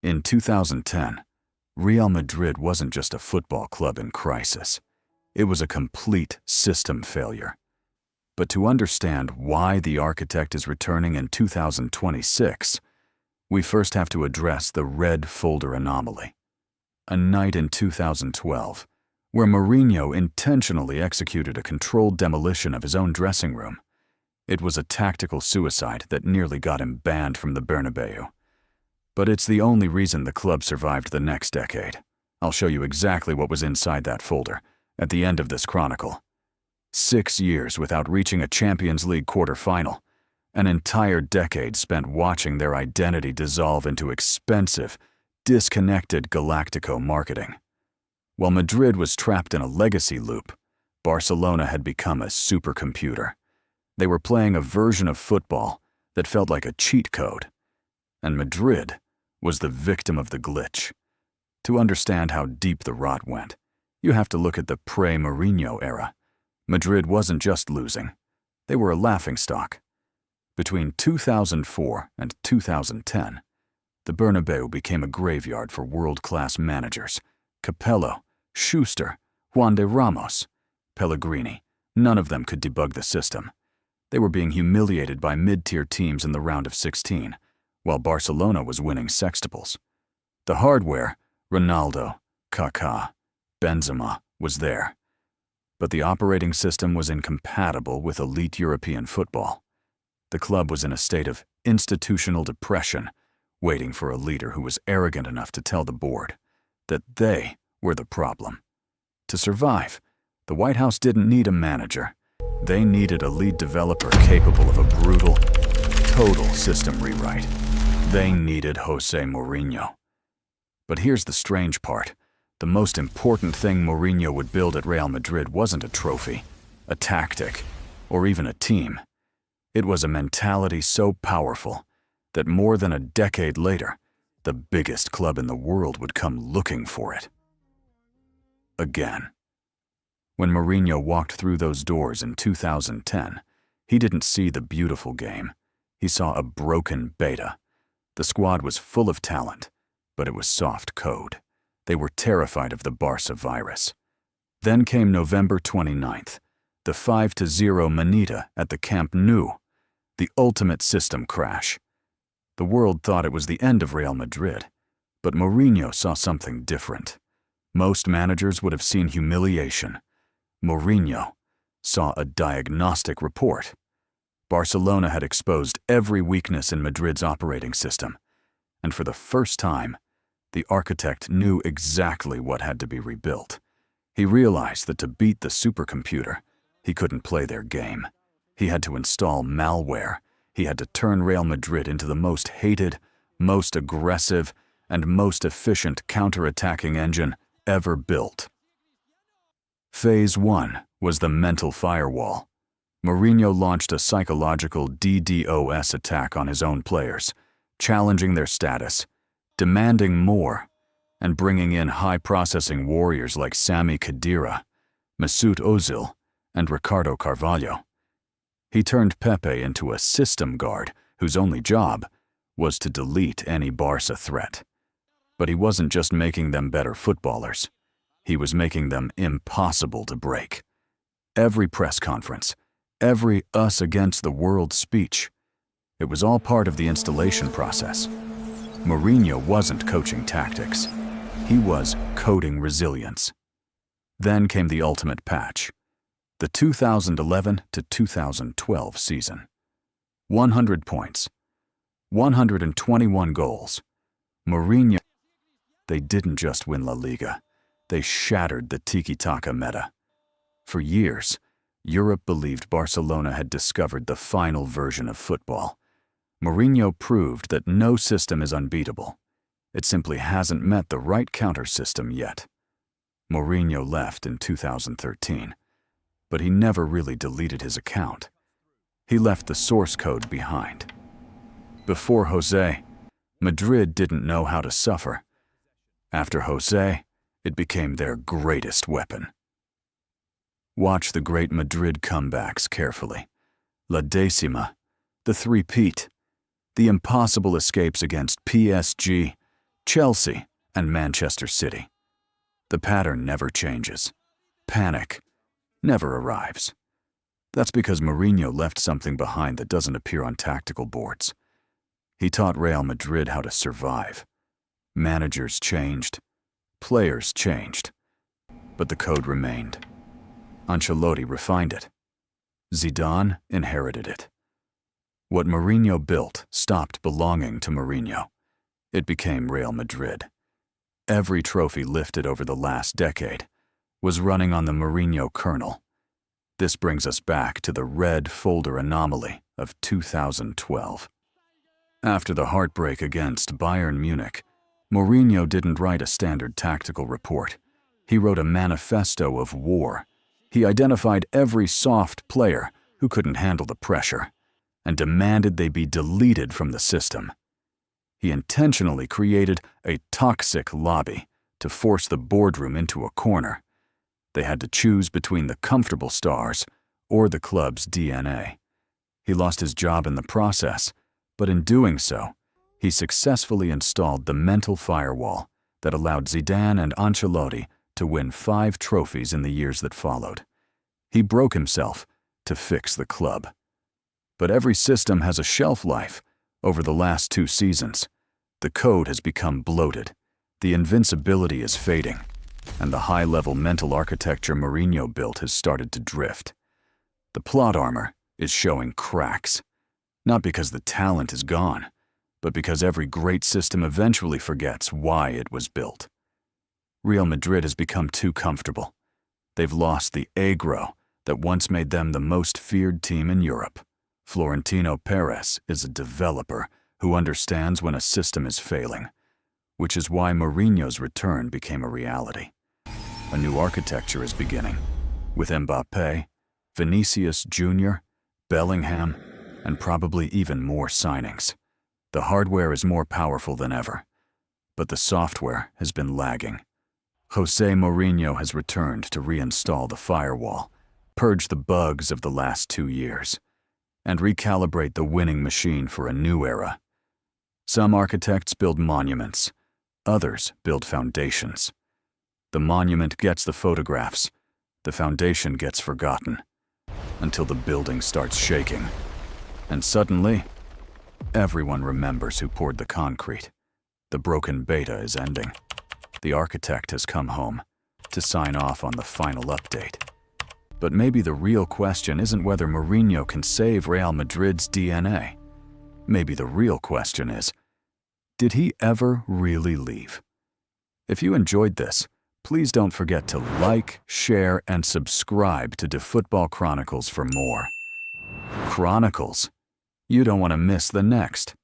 In 2010, Real Madrid wasn't just a football club in crisis. It was a complete system failure. But to understand why the architect is returning in 2026, we first have to address the Red Folder Anomaly. A night in 2012, where Mourinho intentionally executed a controlled demolition of his own dressing room. It was a tactical suicide that nearly got him banned from the Bernabéu. But it's the only reason the club survived the next decade. I'll show you exactly what was inside that folder at the end of this chronicle. 6 years without reaching a Champions League quarter-final, an entire decade spent watching their identity dissolve into expensive, disconnected Galactico marketing. While Madrid was trapped in a legacy loop, Barcelona had become a supercomputer. They were playing a version of football that felt like a cheat code, and Madrid was the victim of the glitch. To understand how deep the rot went, you have to look at the pre-Mourinho era. Madrid wasn't just losing, they were a laughingstock. Between 2004 and 2010, the Bernabéu became a graveyard for world-class managers. Capello, Schuster, Juan de Ramos, Pellegrini, none of them could debug the system. They were being humiliated by mid-tier teams in the round of 16, while Barcelona was winning sextuples. The hardware, Ronaldo, Kaká, Benzema, was there. But the operating system was incompatible with elite European football. The club was in a state of institutional depression, waiting for a leader who was arrogant enough to tell the board that they were the problem. To survive, the White House didn't need a manager. They needed a lead developer capable of a brutal, total system rewrite. They needed José Mourinho. But here's the strange part. The most important thing Mourinho would build at Real Madrid wasn't a trophy, a tactic, or even a team. It was a mentality so powerful that more than a decade later, the biggest club in the world would come looking for it. Again. When Mourinho walked through those doors in 2010, he didn't see the beautiful game. He saw a broken beta. The squad was full of talent, but it was soft code. They were terrified of the Barca virus. Then came November 29th, the 5-0 manita at the Camp Nou, the ultimate system crash. The world thought it was the end of Real Madrid, but Mourinho saw something different. Most managers would have seen humiliation. Mourinho saw a diagnostic report. Barcelona had exposed every weakness in Madrid's operating system, and for the first time, the architect knew exactly what had to be rebuilt. He realized that to beat the supercomputer, he couldn't play their game. He had to install malware. He had to turn Real Madrid into the most hated, most aggressive, and most efficient counter-attacking engine ever built. Phase 1 was the Mental Firewall. Mourinho launched a psychological DDoS attack on his own players, challenging their status, demanding more, and bringing in high-processing warriors like Sami Khedira, Mesut Ozil, and Ricardo Carvalho. He turned Pepe into a system guard whose only job was to delete any Barca threat. But he wasn't just making them better footballers. He was making them impossible to break. Every press conference, every us against the world speech, it was all part of the installation process. Mourinho wasn't coaching tactics. He was coding resilience. Then came the ultimate patch, the 2011 to 2012 season. 100 points, 121 goals. Mourinho, they didn't just win La Liga. They shattered the tiki-taka meta. For years, Europe believed Barcelona had discovered the final version of football. Mourinho proved that no system is unbeatable. It simply hasn't met the right counter-system yet. Mourinho left in 2013, but he never really deleted his account. He left the source code behind. Before José, Madrid didn't know how to suffer. After José, it became their greatest weapon. Watch the great Madrid comebacks carefully. La Decima, the three-peat, the impossible escapes against PSG, Chelsea, and Manchester City. The pattern never changes. Panic never arrives. That's because Mourinho left something behind that doesn't appear on tactical boards. He taught Real Madrid how to survive. Managers changed. Players changed. But the code remained. Ancelotti refined it. Zidane inherited it. What Mourinho built stopped belonging to Mourinho. It became Real Madrid. Every trophy lifted over the last decade was running on the Mourinho Kernel. This brings us back to the Red Folder Anomaly of 2012. After the heartbreak against Bayern Munich, Mourinho didn't write a standard tactical report. He wrote a manifesto of war. He identified every soft player who couldn't handle the pressure and demanded they be deleted from the system. He intentionally created a toxic lobby to force the boardroom into a corner. They had to choose between the comfortable stars or the club's DNA. He lost his job in the process, but in doing so, he successfully installed the Mental Firewall that allowed Zidane and Ancelotti to win 5 trophies in the years that followed. He broke himself to fix the club. But every system has a shelf life. Over the last 2 seasons, the code has become bloated, the invincibility is fading, and the high-level mental architecture Mourinho built has started to drift. The plot armor is showing cracks, not because the talent is gone, but because every great system eventually forgets why it was built. Real Madrid has become too comfortable. They've lost the aggro that once made them the most feared team in Europe. Florentino Pérez is a developer who understands when a system is failing, which is why Mourinho's return became a reality. A new architecture is beginning, with Mbappe, Vinicius Jr., Bellingham, and probably even more signings. The hardware is more powerful than ever, but the software has been lagging. José Mourinho has returned to reinstall the firewall, purge the bugs of the last 2 years, and recalibrate the winning machine for a new era. Some architects build monuments, others build foundations. The monument gets the photographs, the foundation gets forgotten, until the building starts shaking. And suddenly, everyone remembers who poured the concrete. The broken beta is ending. The architect has come home to sign off on the final update. But maybe the real question isn't whether Mourinho can save Real Madrid's DNA. Maybe the real question is, did he ever really leave? If you enjoyed this, please don't forget to like, share, and subscribe to DeFootballChronicles for more. Chronicles. You don't want to miss the next.